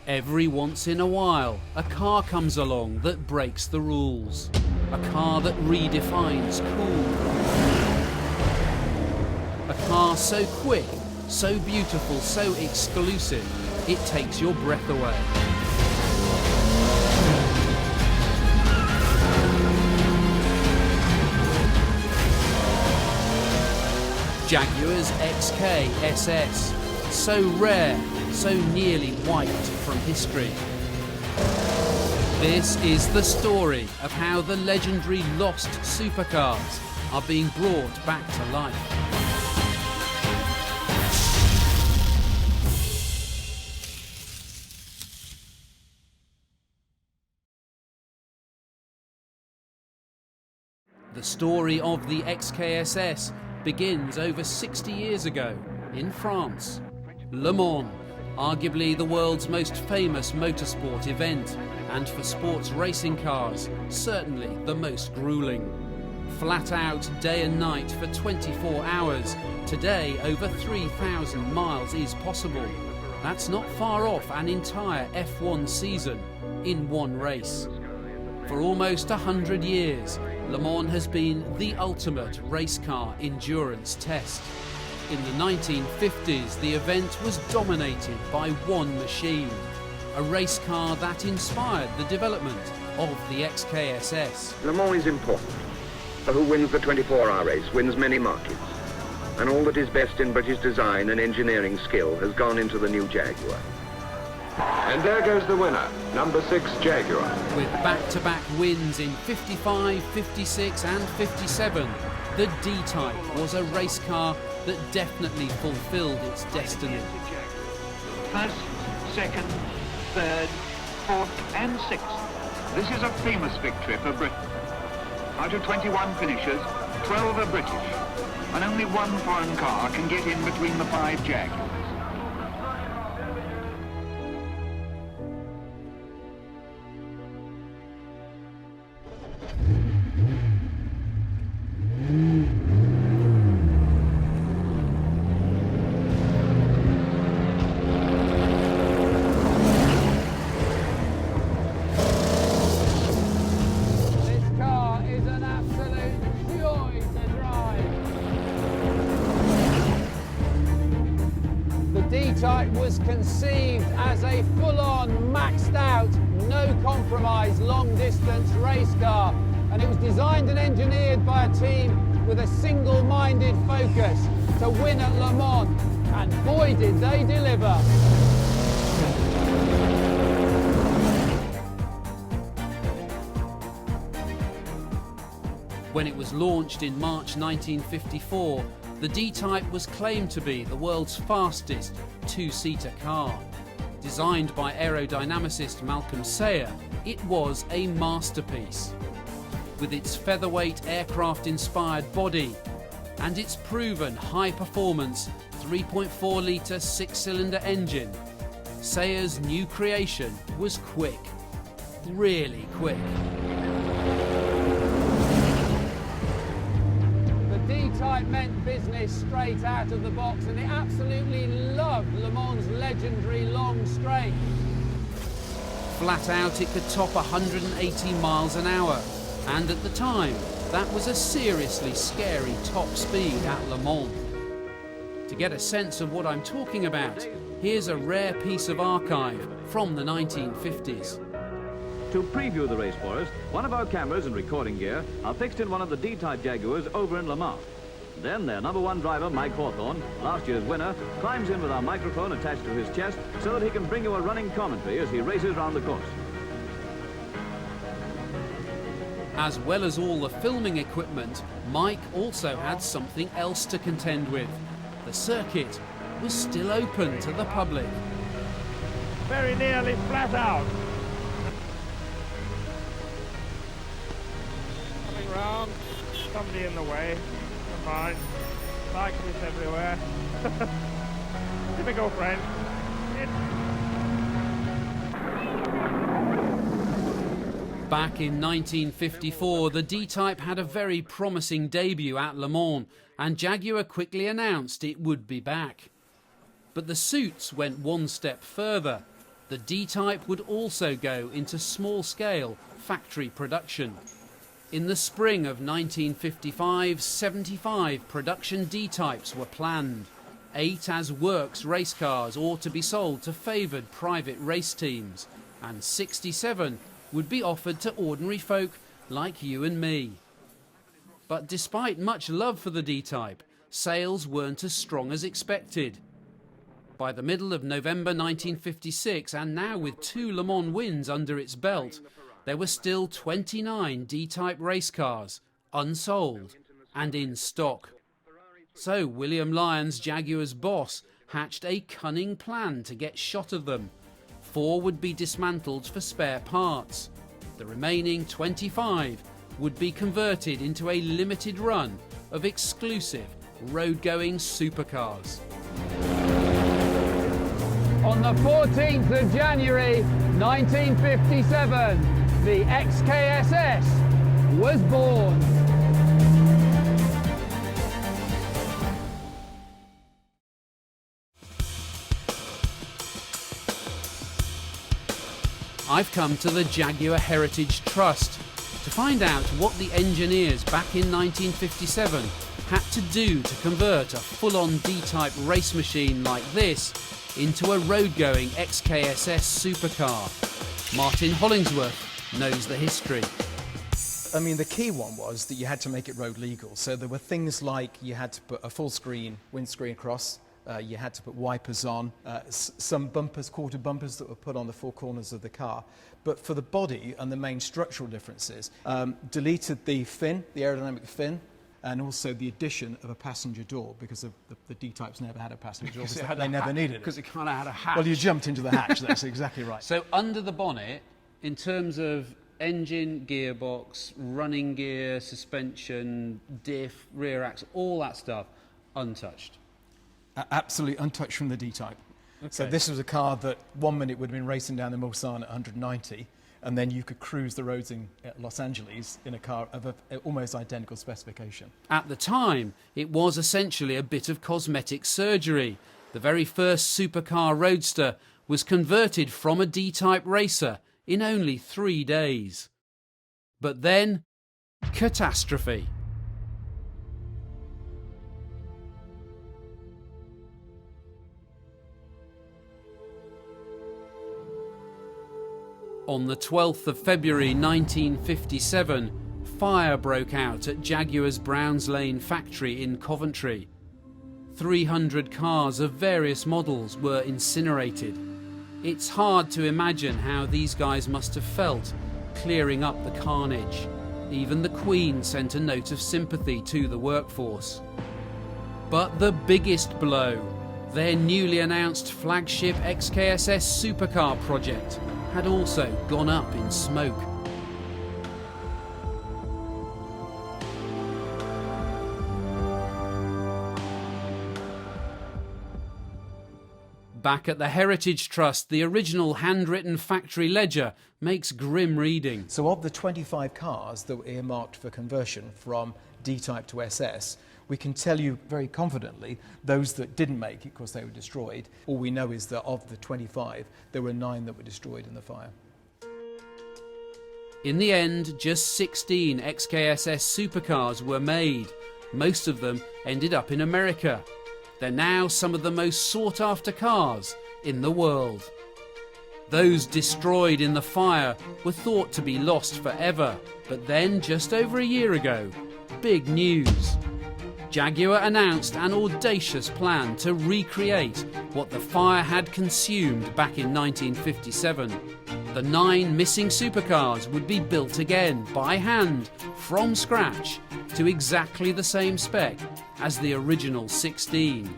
Every once in a while, a car comes along that breaks the rules. A car that redefines cool. A car so quick, so beautiful, so exclusive, it takes your breath away. Jaguar's XKSS, so rare, so nearly wiped from history. This is the story of how the legendary lost supercars are being brought back to life. The story of the XKSS begins over 60 years ago in France. Le Mans, arguably the world's most famous motorsport event, and for sports racing cars, certainly the most grueling. Flat out day and night for 24 hours. Today, over 3,000 miles is possible. That's not far off an entire F1 season in one race. For almost 100 years, Le Mans has been the ultimate race car endurance test. In the 1950s, the event was dominated by one machine, a race car that inspired the development of the XKSS. Le Mans is important. Who wins the 24-hour race wins many markets. And all that is best in British design and engineering skill has gone into the new Jaguar. And there goes the winner, number 6 Jaguar. With back-to-back wins in 55, 56 and 57, the D-Type was a race car that definitely fulfilled its destiny. First, second, third, fourth and sixth. This is a famous victory for Britain. Out of 21 finishers, 12 are British, and only one foreign car can get in between the 5 Jaguars. D-Type was conceived as a full-on, maxed-out, no-compromise, long-distance race car, and it was designed and engineered by a team with a single-minded focus to win at Le Mans, and boy did they deliver. When it was launched in March 1954, the D-Type was claimed to be the world's fastest two-seater car. Designed by aerodynamicist Malcolm Sayer, it was a masterpiece. With its featherweight aircraft-inspired body and its proven high-performance 3.4-litre six-cylinder engine, Sayer's new creation was quick, really quick. D-Type meant business straight out of the box, and it absolutely loved Le Mans' legendary long straight. Flat out, it could top 180 miles an hour, and at the time, that was a seriously scary top speed at Le Mans. To get a sense of what I'm talking about, here's a rare piece of archive from the 1950s. To preview the race for us, one of our cameras and recording gear are fixed in one of the D-Type Jaguars over in Le Mans. Then their number 1 driver, Mike Hawthorne, last year's winner, climbs in with our microphone attached to his chest so that he can bring you a running commentary as he races round the course. As well as all the filming equipment, Mike also had something else to contend with. The circuit was still open to the public. Very nearly flat out. Coming round, somebody in the way. Never mind. Cyclists everywhere. Here we go, friend. Back in 1954, the D-Type had a very promising debut at Le Mans, and Jaguar quickly announced it would be back. But the suits went one step further. The D-Type would also go into small-scale factory production. In the spring of 1955, 75 production D-Types were planned. 8 as works race cars or to be sold to favoured private race teams, and 67 would be offered to ordinary folk like you and me. But despite much love for the D-Type, sales weren't as strong as expected. By the middle of November 1956, and now with 2 Le Mans wins under its belt, there were still 29 D-Type race cars, unsold and in stock. So William Lyons, Jaguar's boss, hatched a cunning plan to get shot of them. 4 would be dismantled for spare parts. The remaining 25 would be converted into a limited run of exclusive road-going supercars. On the 14th of January 1957, the XKSS was born. I've come to the Jaguar Heritage Trust to find out what the engineers back in 1957 had to do to convert a full-on D-Type race machine like this into a road-going XKSS supercar. Martin Hollingsworth knows the history. I mean, the key one was that you had to make it road legal. So there were things like you had to put a full screen windscreen across, you had to put wipers on, some bumpers, quarter bumpers that were put on the 4 corners of the car. But for the body and the main structural differences, deleted the fin, the aerodynamic fin, and also the addition of a passenger door, because the D-Types never had a passenger door, because they never needed it. Because it kind of had a hatch. Well, you jumped into the hatch, that's exactly right. So under the bonnet, in terms of engine, gearbox, running gear, suspension, diff, rear axle, all that stuff, untouched. Absolutely untouched from the D-Type. Okay. So this was a car that 1 minute would have been racing down the Mulsanne at 190, and then you could cruise the roads in Los Angeles in a car of an almost identical specification. At the time, it was essentially a bit of cosmetic surgery. The very first supercar roadster was converted from a D-Type racer in only 3 days. But then, catastrophe. On the 12th of February 1957, fire broke out at Jaguar's Browns Lane factory in Coventry. 300 cars of various models were incinerated. It's hard to imagine how these guys must have felt clearing up the carnage. Even the Queen sent a note of sympathy to the workforce. But the biggest blow, their newly announced flagship XKSS supercar project, had also gone up in smoke. Back at the Heritage Trust, the original handwritten factory ledger makes grim reading. So of the 25 cars that were earmarked for conversion from D-Type to SS, we can tell you very confidently those that didn't make it because they were destroyed. All we know is that of the 25, there were 9 that were destroyed in the fire. In the end, just 16 XKSS supercars were made. Most of them ended up in America. They're now some of the most sought-after cars in the world. Those destroyed in the fire were thought to be lost forever, but then, just over a year ago, big news. Jaguar announced an audacious plan to recreate what the fire had consumed back in 1957. The 9 missing supercars would be built again by hand, from scratch, to exactly the same spec as the original 16.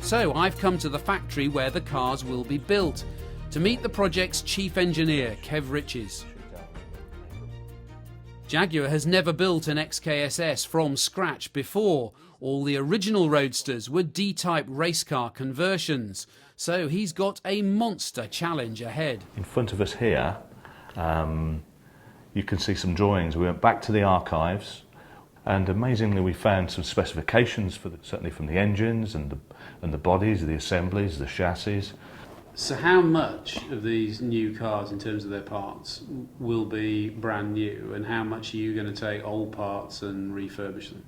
So I've come to the factory where the cars will be built to meet the project's chief engineer, Kev Riches. Jaguar has never built an XKSS from scratch before. All the original Roadsters were D-Type race car conversions, so he's got a monster challenge ahead. In front of us here, you can see some drawings. We went back to the archives And amazingly, we found some specifications for certainly from the engines and the bodies, the assemblies, the chassis. So how much of these new cars, in terms of their parts, will be brand new, and how much are you going to take old parts and refurbish them?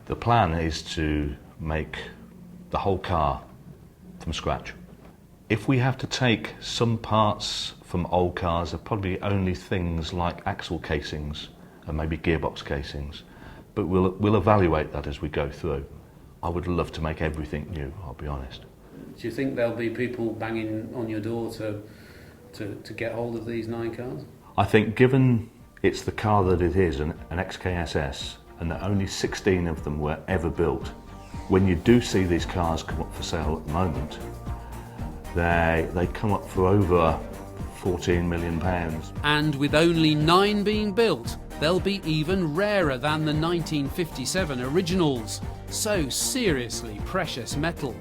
The plan is to make the whole car from scratch. If we have to take some parts from old cars, they're probably only things like axle casings and maybe gearbox casings, but we'll evaluate that as we go through. I would love to make everything new, I'll be honest. Do you think there'll be people banging on your door to get hold of these 9 cars? I think given it's the car that it is, an XKSS, and that only 16 of them were ever built, when you do see these cars come up for sale at the moment, they come up for over £14 million. And with only 9 being built, they'll be even rarer than the 1957 originals. So seriously precious metal.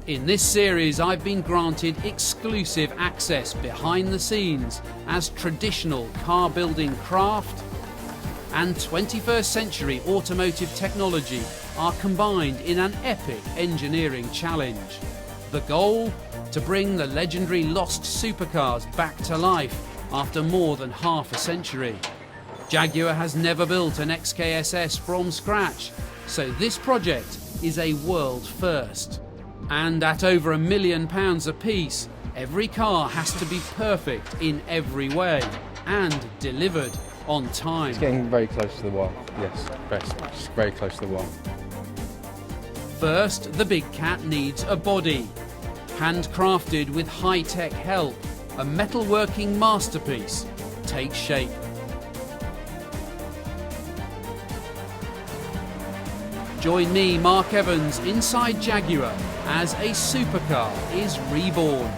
In this series, I've been granted exclusive access behind the scenes as traditional car building craft and 21st century automotive technology are combined in an epic engineering challenge. The goal? To bring the legendary lost supercars back to life after more than half a century. Jaguar has never built an XKSS from scratch, so this project is a world first. And at over £1 million a piece, every car has to be perfect in every way and delivered on time. It's getting very close to the wire, yes, very close to the wire. First, the big cat needs a body. Handcrafted with high-tech help, a metalworking masterpiece takes shape. Join me, Mark Evans, inside Jaguar as a supercar is reborn.